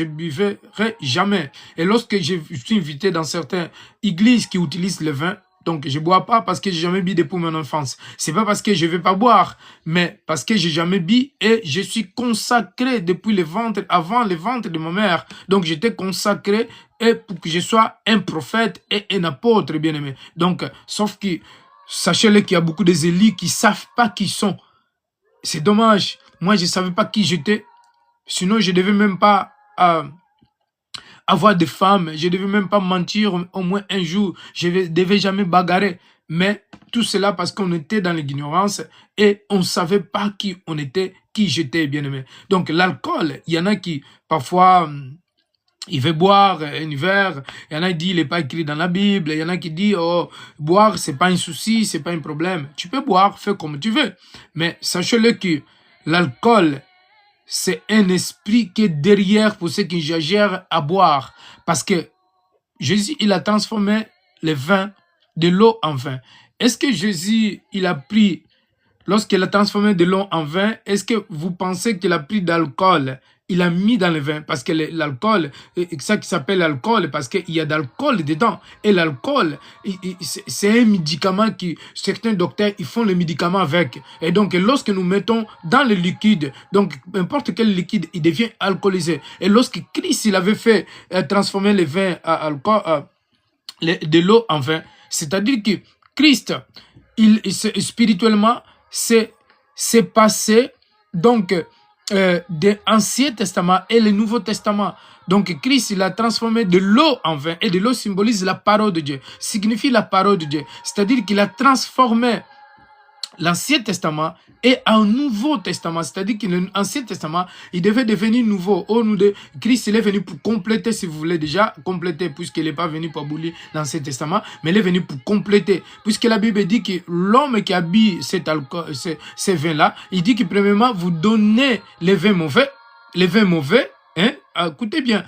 buvrai jamais. Et lorsque je suis invité dans certaines églises qui utilisent le vin, donc je bois pas parce que j'ai jamais bu depuis mon enfance. C'est pas parce que je vais pas boire, mais parce que j'ai jamais bu et je suis consacré depuis le ventre, avant le ventre de ma mère. Donc j'étais consacré et pour que je sois un prophète et un apôtre, bien aimé. Donc, sauf que sachez-le qu'il y a beaucoup des élites qui savent pas qui sont. C'est dommage. Moi, je ne savais pas qui j'étais. Sinon, je ne devais même pas avoir de femmes. Je ne devais même pas mentir au moins un jour. Je ne devais jamais bagarrer. Mais tout cela parce qu'on était dans l'ignorance et on ne savait pas qui on était, qui j'étais, bien aimé. Donc, l'alcool, il y en a qui, parfois, il veut boire un verre. Il y en a qui disent, il n'est pas écrit dans la Bible. Il y en a qui disent, oh, boire, c'est pas un souci, c'est pas un problème. Tu peux boire, fais comme tu veux. Mais sachez-le que l'alcool, c'est un esprit qui est derrière pour ceux qui exagèrent à boire. Parce que Jésus, il a transformé le vin de l'eau en vin. Est-ce que Jésus, il a pris, lorsqu'il a transformé de l'eau en vin, est-ce que vous pensez qu'il a pris d'alcool? Il a mis dans le vin parce que l'alcool, c'est ça qui s'appelle l'alcool parce qu'il y a d'alcool dedans. Et l'alcool, c'est un médicament qui, certains docteurs, ils font le médicament avec. Et donc, lorsque nous mettons dans le liquide, donc n'importe quel liquide, il devient alcoolisé. Et lorsque Christ, il avait fait transformer le vin à alcool, de l'eau en vin, c'est-à-dire que Christ, spirituellement, c'est passé, donc, de l'Ancien Testament et le Nouveau Testament. Donc Christ, il a transformé de l'eau en vin, et de l'eau symbolise la parole de Dieu, signifie la parole de Dieu. C'est-à-dire qu'il a transformé l'Ancien Testament et un Nouveau Testament. C'est-à-dire que l'Ancien Testament, il devait devenir nouveau. Christ, il est venu pour compléter, si vous voulez déjà, compléter, puisqu'il n'est pas venu pour abolir l'Ancien Testament, mais il est venu pour compléter. Puisque la Bible dit que l'homme qui habille ces vins-là, il dit que premièrement, vous donnez les vins mauvais, hein, écoutez bien,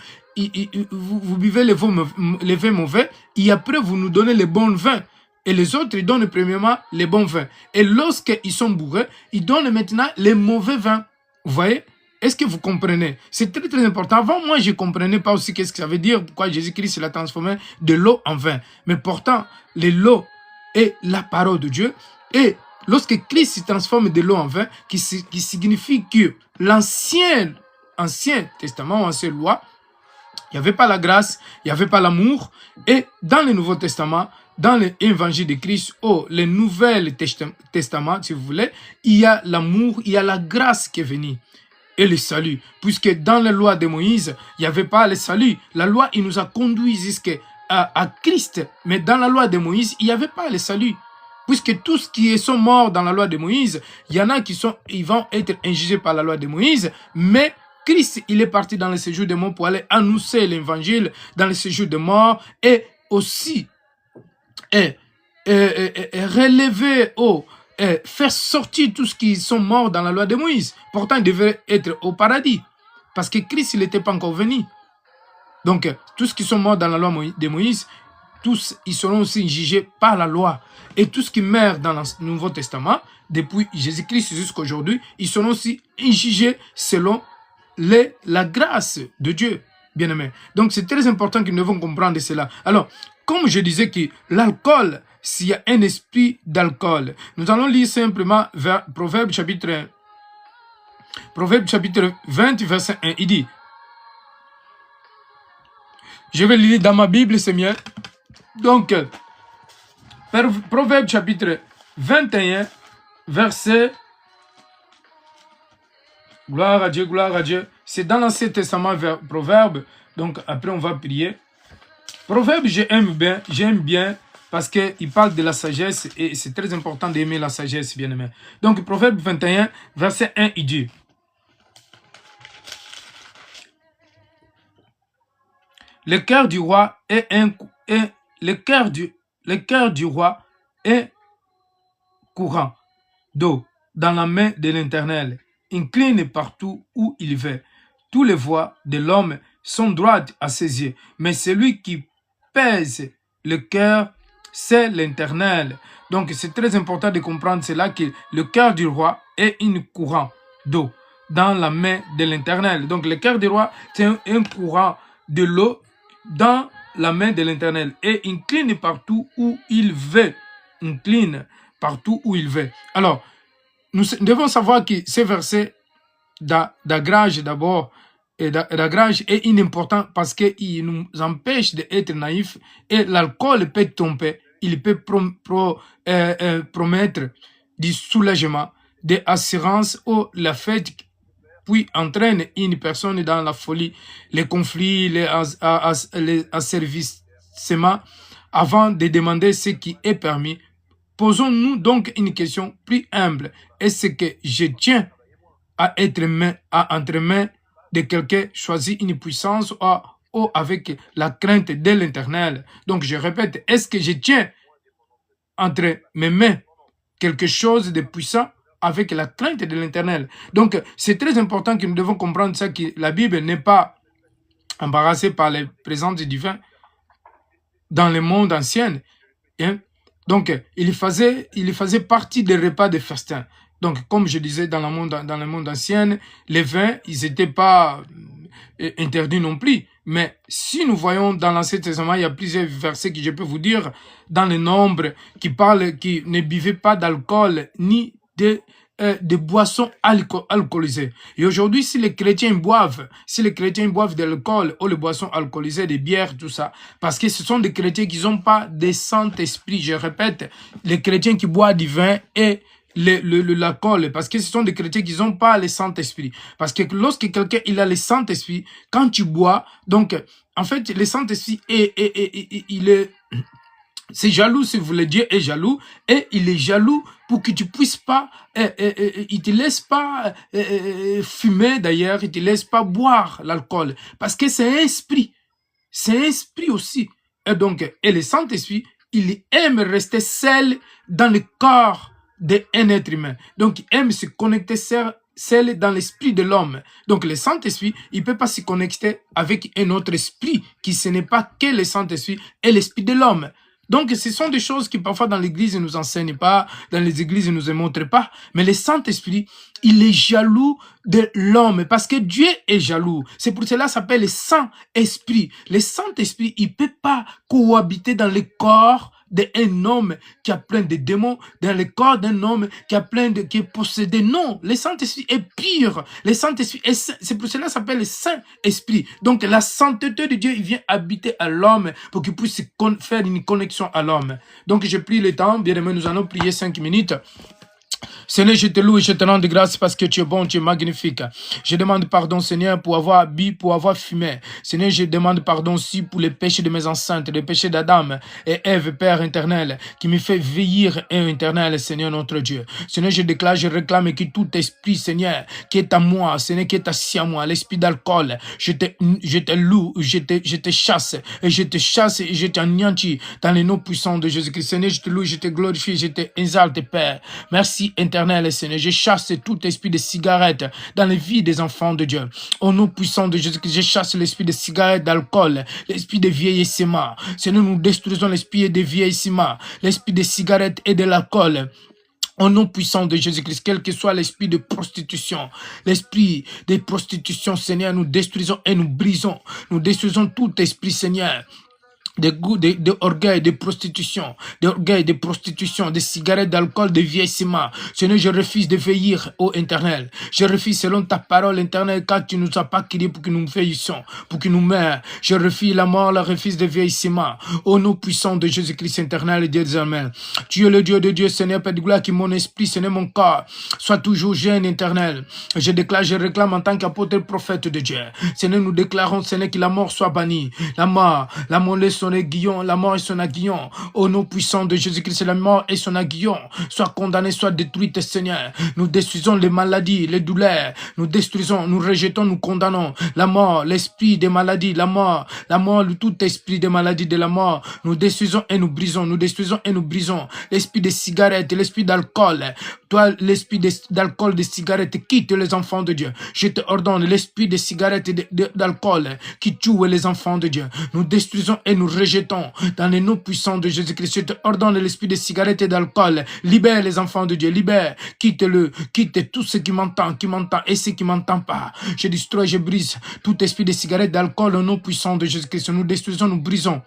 vous buvez les vins mauvais, et après vous nous donnez les bons vins. Et les autres, ils donnent premièrement les bons vins. Et lorsqu'ils sont bourrés, ils donnent maintenant les mauvais vins. Vous voyez? Est-ce que vous comprenez? C'est très très important. Avant, moi, je ne comprenais pas aussi qu'est-ce que ça veut dire, pourquoi Jésus-Christ l'a transformé de l'eau en vin. Mais pourtant, l'eau est la parole de Dieu. Et lorsque Christ se transforme de l'eau en vin, qui signifie que l'Ancien Testament, ancienne loi, il n'y avait pas la grâce, il n'y avait pas l'amour. Et dans le Nouveau Testament, dans l'évangile de Christ, le Nouvel Testament, si vous voulez, il y a l'amour, il y a la grâce qui est venue. Et le salut. Puisque dans la loi de Moïse, il n'y avait pas le salut. La loi, il nous a conduits jusqu'à Christ. Mais dans la loi de Moïse, il n'y avait pas le salut. Puisque tous qui sont morts dans la loi de Moïse, il y en a ils vont être jugés par la loi de Moïse, mais Christ, il est parti dans le séjour des morts pour aller annoncer l'évangile dans le séjour des morts et aussi relever faire sortir tous qui sont morts dans la loi de Moïse. Pourtant, ils devaient être au paradis parce que Christ, il n'était pas encore venu. Donc, tous qui sont morts dans la loi de Moïse, tous, ils seront aussi jugés par la loi. Et tous qui meurent dans le Nouveau Testament, depuis Jésus-Christ jusqu'à aujourd'hui, ils seront aussi jugés selon la grâce de Dieu, bien-aimé. Donc, c'est très important que nous devons comprendre cela. Alors, comme je disais que l'alcool, s'il y a un esprit d'alcool, nous allons lire simplement vers Proverbe chapitre 20, verset 1. Il dit, je vais lire dans ma Bible, c'est mieux. Donc, Proverbe chapitre 21, verset... Gloire à Dieu, gloire à Dieu. C'est dans l'Ancien Testament vers Proverbe. Donc, après, on va prier. Proverbe, j'aime bien parce qu'il parle de la sagesse et c'est très important d'aimer la sagesse, bien aimé. Donc, Proverbe 21, verset 1, il dit, le cœur du roi est courant d'eau dans la main de l'Éternel, incline partout où il va. Toutes les voies de l'homme sont droites à ses yeux, mais celui qui pèse le cœur, c'est l'Éternel. Donc c'est très important de comprendre cela, que le cœur du roi est un courant d'eau dans la main de l'Éternel. Donc le cœur du roi, c'est un courant de l'eau dans la main de l'Éternel et incline partout où il veut. Incline partout où il veut. Alors, nous devons savoir que ce verset d'agrage d'abord, l'agrage est important parce qu'il nous empêche d'être naïfs et l'alcool peut tromper, il peut promettre du soulagement, de l'assurance ou la fête, puis entraîne une personne dans la folie, les conflits, les asservissements. Avant de demander ce qui est permis, posons-nous donc une question plus humble. Est-ce que je tiens à être entre mains de quelqu'un choisi une puissance ou avec la crainte de l'Éternel? Donc je répète, est-ce que je tiens entre mes mains quelque chose de puissant avec la crainte de l'Éternel? Donc c'est très important que nous devons comprendre ça, que la Bible n'est pas embarrassée par les présences divines dans le monde ancien. Hein? Donc il faisait partie des repas de festin. Donc, comme je disais, dans le monde ancien, les vins, ils n'étaient pas interdits non plus. Mais si nous voyons dans l'Ancien Testament, il y a plusieurs versets que je peux vous dire, dans le nombre, qui ne buvaient pas d'alcool, ni de boissons alcoolisées. Et aujourd'hui, si les chrétiens boivent de l'alcool ou les boissons alcoolisées, des bières, tout ça, parce que ce sont des chrétiens qui n'ont pas de Saint-Esprit. Je répète, les chrétiens qui boivent du vin et l'alcool, parce que ce sont des chrétiens qui n'ont pas le Saint-Esprit. Parce que lorsque quelqu'un il a le Saint-Esprit, quand tu bois, donc en fait le Saint-Esprit c'est jaloux, si vous voulez, Dieu est jaloux, et il est jaloux pour que tu puisses pas, il te laisse pas fumer d'ailleurs, il te laisse pas boire l'alcool, parce que c'est un esprit aussi. Et donc, et le Saint-Esprit, il aime rester seul dans le corps d'un être humain. Donc, il aime se connecter seul dans l'esprit de l'homme. Donc, le Saint-Esprit, il ne peut pas se connecter avec un autre esprit, qui ce n'est pas que le Saint-Esprit et l'esprit de l'homme. Donc, ce sont des choses qui parfois dans l'église ne nous enseignent pas, dans les églises ne nous montrent pas. Mais le Saint-Esprit, il est jaloux de l'homme parce que Dieu est jaloux. C'est pour cela que ça s'appelle le Saint-Esprit. Le Saint-Esprit, il ne peut pas cohabiter dans le corps d'un homme qui a plein de démons, dans le corps d'un homme qui est possédé. Non, le Saint-Esprit est pur. Le Saint-Esprit est saint. C'est pour cela que ça s'appelle le Saint-Esprit. Donc la sainteté de Dieu, il vient habiter à l'homme pour qu'il puisse faire une connexion à l'homme. Donc je prie le temps, bien aimé, nous allons prier 5 minutes. Seigneur, je te loue et je te rends de grâce parce que tu es bon, tu es magnifique. Je demande pardon, Seigneur, pour avoir bu, pour avoir fumé. Seigneur, je demande pardon aussi pour les péchés de mes ancêtres, les péchés d'Adam et Ève, Père éternel, qui me fait vieillir, éternel, Seigneur notre Dieu. Seigneur, je déclare, je réclame que tout esprit, Seigneur, qui est à moi, Seigneur, qui est assis à moi, l'esprit d'alcool, je te loue, je te chasse, et je te chasse et je t'anéantis dans les noms puissants de Jésus-Christ. Seigneur, je te loue, je te glorifie, je te exalte, Père. Merci, éternel Seigneur, je chasse tout esprit de cigarette dans les vies des enfants de Dieu. Au nom puissant de Jésus-Christ, je chasse l'esprit de cigarette, d'alcool, l'esprit de vieillissement. Seigneur, nous détruisons l'esprit de vieillissement, l'esprit de cigarette et de l'alcool. Au nom puissant de Jésus-Christ, quel que soit l'esprit de prostitution, l'esprit de prostitution, Seigneur, nous détruisons et nous brisons. Nous détruisons tout esprit, Seigneur, d'orgueil, de prostitution, de cigarettes, d'alcool, de vieillissement. Seigneur, je refuse de vieillir, ô éternel. Je refuse selon ta parole, éternelle, car tu ne nous as pas créés pour que nous vieillissions, pour que nous meurions. Je refuse la mort, le refuse de vieillissement. Au nom puissant de Jésus-Christ, éternel et Dieu des armées. Tu es le Dieu de Dieu, Seigneur, Père de gloire, qui mon esprit, Seigneur, mon corps, soit toujours jeune, éternel. Je déclare, je réclame en tant qu'apôtre prophète de Dieu. Seigneur, nous déclarons, Seigneur, que la mort soit bannie. La mort son aiguillon, la mort et son aiguillon. Au nom puissant de Jésus-Christ, la mort et son aiguillon soit condamnée, soit détruite, Seigneur. Nous détruisons les maladies, les douleurs. Nous détruisons, nous rejetons, nous condamnons la mort, l'esprit des maladies, la mort, tout esprit des maladies de la mort. Nous détruisons et nous brisons, nous détruisons et nous brisons. L'esprit des cigarettes, l'esprit d'alcool. Toi, l'esprit d'alcool, des cigarettes, quitte les enfants de Dieu. Je te ordonne l'esprit des cigarettes et d'alcool qui tue les enfants de Dieu. Nous détruisons et nous rejetons dans les noms puissants de Jésus-Christ. Je te ordonne l'esprit des cigarettes et d'alcool. Libère les enfants de Dieu, libère, quitte-le, quitte tout ce qui m'entend et ceux qui ne m'entendent pas. Je détruis, je brise tout esprit de cigarettes, d'alcool au nom puissant de Jésus-Christ. Nous détruisons, nous brisons.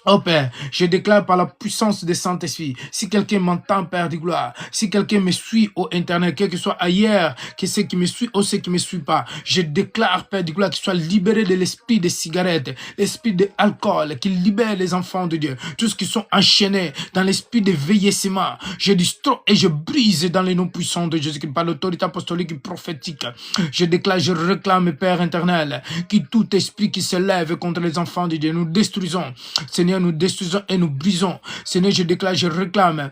Oh Père, je déclare par la puissance des Saint-Esprit, si quelqu'un m'entend, Père de gloire, si quelqu'un me suit au internet, quel que soit ailleurs, que ceux qui me suivent ou ceux qui ne me suivent pas, je déclare, Père de gloire, qu'il soit libéré de l'esprit des cigarettes, l'esprit de l'alcool, qu'il libère les enfants de Dieu, tous ceux qui sont enchaînés dans l'esprit de vieillissement, je distors et je brise dans les noms puissants de Jésus-Christ, par l'autorité apostolique et prophétique. Je déclare, je réclame, Père éternel, que tout esprit qui se lève contre les enfants de Dieu, nous détruisons, Seigneur, nous détruisons et nous brisons. Seigneur, je déclare, je réclame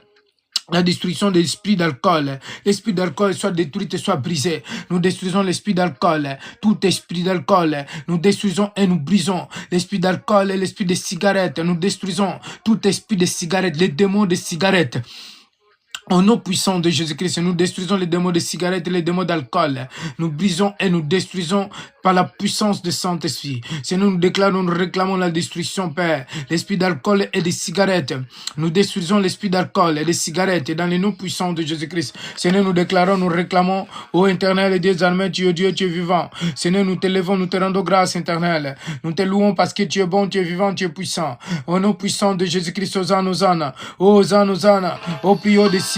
la destruction de l'esprit d'alcool. L'esprit d'alcool soit détruit et soit brisé. Nous détruisons l'esprit d'alcool. Tout esprit d'alcool, nous détruisons et nous brisons. L'esprit d'alcool et l'esprit de cigarettes, nous détruisons. Tout esprit de cigarettes, les démons de cigarettes. Au nom puissant de Jésus-Christ, nous détruisons les démons de cigarettes et les démons d'alcool. Nous brisons et nous détruisons par la puissance du Saint-Esprit. Seigneur, nous déclarons, nous réclamons la destruction, Père. L'esprit d'alcool et des cigarettes. Nous détruisons l'esprit d'alcool et des cigarettes dans les noms puissants de Jésus-Christ. Seigneur, nous déclarons, nous réclamons, ô éternel et Dieu armé, tu es Dieu, tu es vivant. Seigneur, nous t'élevons, nous te rendons grâce, éternel. Nous te louons parce que tu es bon, tu es vivant, tu es puissant. Au nom puissant de Jésus-Christ, Hosanna, Hosanna. Hosanna, Hosanna. Au plus haut des cieux.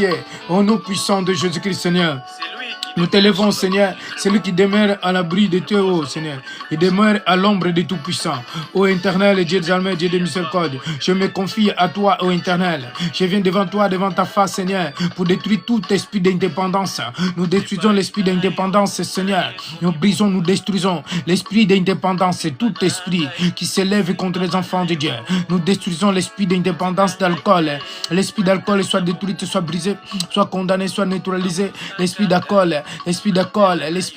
Au nom puissant de Jésus-Christ, Seigneur. C'est lui qui Nous t'élevons, Seigneur, celui qui demeure à l'abri de Dieu, oh Seigneur. Il demeure à l'ombre de Tout-Puissant. Ô Éternel, Dieu des armées, Dieu de miséricorde, je me confie à toi, ô Éternel. Je viens devant toi, devant ta face, Seigneur, pour détruire tout esprit d'indépendance. Nous détruisons l'esprit d'indépendance, Seigneur. Nous brisons, nous détruisons l'esprit d'indépendance, tout esprit qui s'élève contre les enfants de Dieu. Nous détruisons l'esprit d'indépendance d'alcool. L'esprit d'alcool soit détruit, soit brisé, soit condamné, soit neutralisé. L'esprit d'alcool, l'esprit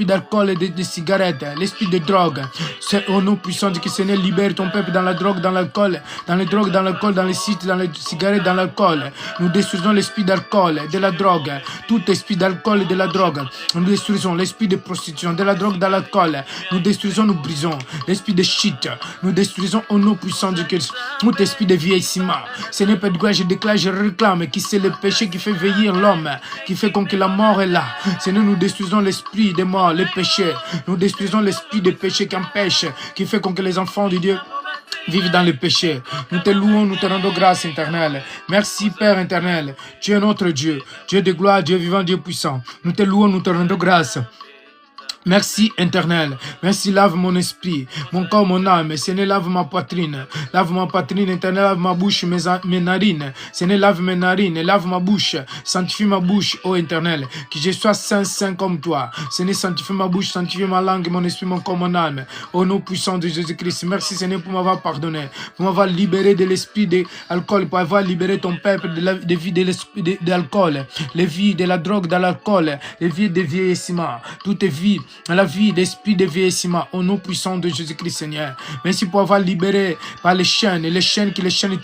d'alcool et de cigarettes, l'esprit de drogue. C'est au nom puissant de Seigneur, libère ton peuple dans la drogue, dans l'alcool, dans les drogues, dans l'alcool, dans les sites, dans les cigarettes, dans l'alcool. Nous détruisons l'esprit d'alcool, de la drogue, tout esprit d'alcool et de la drogue. Nous détruisons l'esprit de prostitution, de la drogue, dans l'alcool. Nous détruisons, nous brisons l'esprit de shit. Nous détruisons au nom puissant de Christ tout esprit de vieillissement. Seigneur, Père de gloire, je déclare, je réclame qui c'est le péché qui fait veillir l'homme, qui fait que la mort est là. Seigneur, nous détruisons l'esprit des morts, les péchés. Nous détruisons l'esprit des péchés qui empêche, qui fait que les enfants de Dieu vivent dans le péché. Nous te louons, nous te rendons grâce, éternelle. Merci, Père éternel. Tu es notre Dieu. Dieu de gloire, Dieu vivant, Dieu puissant. Nous te louons, nous te rendons grâce. Merci, éternel. Merci, lave mon esprit, mon corps, mon âme. Seigneur, lave ma poitrine. Lave ma poitrine, éternel, lave ma bouche, mes narines. Seigneur, lave mes narines, lave ma bouche. Sanctifie ma bouche, ô éternel. Que je sois saint comme toi. Seigneur, sanctifie ma bouche, sanctifie ma langue, mon esprit, mon corps, mon âme. Au nom puissant de Jésus-Christ. Merci, Seigneur, pour m'avoir pardonné. Pour m'avoir libéré de l'esprit de l'alcool. Pour avoir libéré ton peuple de vie de l'alcool. Les vies de la drogue, de l'alcool. Les vies de vieillissement. Toute vie. La vie d'esprit de vieillissement au nom puissant de Jésus-Christ, Seigneur. Merci pour avoir libéré par les chaînes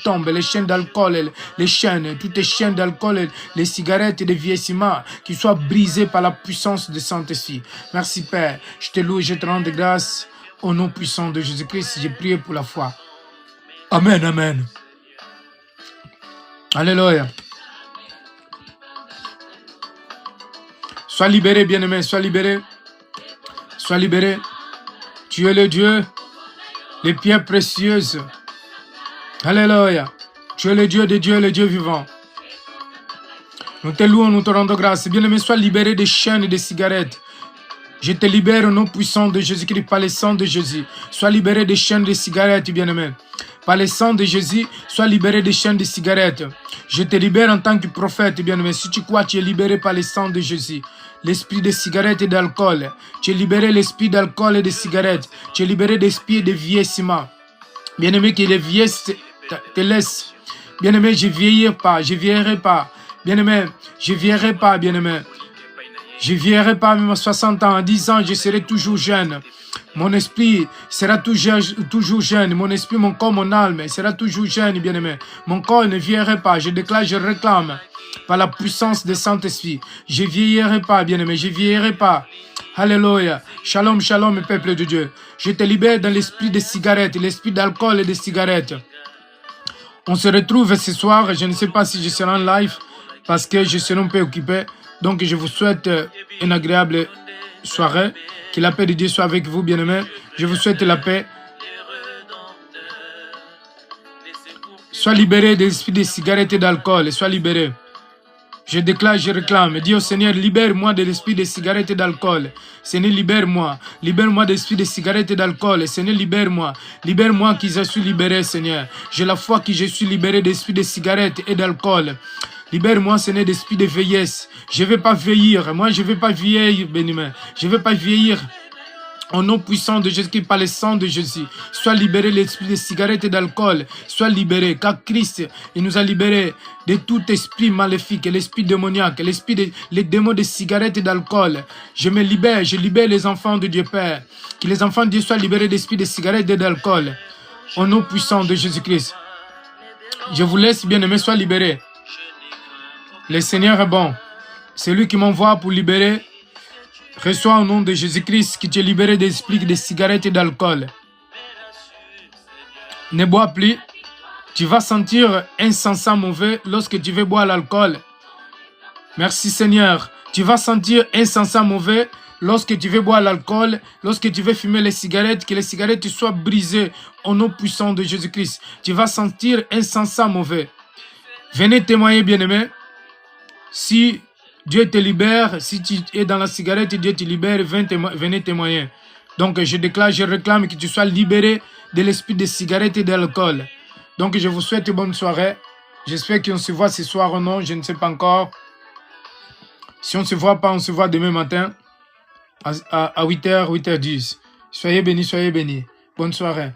tombent, les chaînes d'alcool, les chaînes, toutes les chaînes d'alcool, les cigarettes et de vieillissement qui soient brisées par la puissance de Saint-Esprit. Merci Père, je te loue et je te rends de grâce au nom puissant de Jésus-Christ. J'ai prié pour la foi. Amen, amen. Alléluia. Sois libéré, bien-aimé, sois libéré. Sois libéré. Tu es le Dieu, les pierres précieuses. Alléluia. Tu es le Dieu des dieux, le Dieu vivant. Nous te louons, nous te rendons grâce. Bien-aimé, sois libéré des chaînes et des cigarettes. Je te libère au nom puissant de Jésus-Christ par le sang de Jésus. Sois libéré des chaînes de cigarettes, bien-aimé. Par le sang de Jésus, sois libéré des chaînes de cigarettes. Je te libère en tant que prophète, bien-aimé. Si tu crois, tu es libéré par le sang de Jésus. L'esprit de cigarettes et d'alcool. Tu es libéré l'esprit d'alcool et de cigarettes. Tu es libéré d'esprit de vieillissement. Bien-aimé, que les vieilles te laissent. Bien-aimé, je ne vieillirai pas, je ne vieillirai pas. Bien-aimé, je ne vieillirai pas, bien-aimé. Je ne vieillirai pas même à 60 ans, à 10 ans, je serai toujours jeune. Mon esprit sera toujours jeune. Mon esprit, mon corps, mon âme sera toujours jeune, bien-aimé. Mon corps ne vieillirai pas. Je déclare, je réclame. Par la puissance de Saint-Esprit. Je ne vieillirai pas, bien-aimé. Je ne vieillirai pas. Alléluia. Shalom, shalom, peuple de Dieu. Je te libère dans l'esprit des cigarettes, l'esprit d'alcool et des cigarettes. On se retrouve ce soir. Je ne sais pas si je serai en live parce que je serai un peu occupé. Donc, je vous souhaite une agréable soirée. Que la paix de Dieu soit avec vous, bien-aimés. Je vous souhaite la paix. Sois libéré de l'esprit des cigarettes et d'alcool. Sois libéré. Je déclare, je réclame. Dis au Seigneur, libère-moi de l'esprit des cigarettes et d'alcool. Seigneur, libère-moi. Libère-moi de l'esprit des cigarettes et d'alcool. Seigneur, libère-moi. Libère-moi qui je suis libéré, Seigneur. J'ai la foi que je suis libéré de l'esprit des cigarettes et d'alcool. Libère-moi, Seigneur, d'esprit de vieillesse. Je ne vais pas vieillir. Moi, je ne vais pas vieillir, béni. Je ne vais pas vieillir. Au nom puissant de Jésus, par le sang de Jésus, sois libéré l'esprit de cigarettes et d'alcool. Sois libéré, car Christ, il nous a libérés de tout esprit maléfique, l'esprit démoniaque, les démons de cigarettes et d'alcool. Je me libère, je libère les enfants de Dieu Père. Que les enfants de Dieu soient libérés d'esprit de cigarettes et d'alcool. Au nom puissant de Jésus-Christ. Je vous laisse, bien-aimés, sois libérés. Le Seigneur est bon. C'est lui qui m'envoie pour libérer. Reçois au nom de Jésus-Christ qui t'est libéré d'esprit de cigarettes et d'alcool. Ne bois plus. Tu vas sentir insensant mauvais lorsque tu veux boire l'alcool. Merci Seigneur. Tu vas sentir insensant mauvais lorsque tu veux boire l'alcool, lorsque tu veux fumer les cigarettes, que les cigarettes soient brisées au nom puissant de Jésus-Christ. Tu vas sentir insensant mauvais. Venez témoigner, bien-aimés. Si Dieu te libère. Si tu es dans la cigarette, Dieu te libère. Venez témoigner. Donc, je déclare, je réclame que tu sois libéré de l'esprit de cigarette et de l'alcool. Donc, je vous souhaite une bonne soirée. J'espère qu'on se voit ce soir ou non. Je ne sais pas encore. Si on ne se voit pas, on se voit demain matin à 8h, 8h10. Soyez bénis, soyez bénis. Bonne soirée.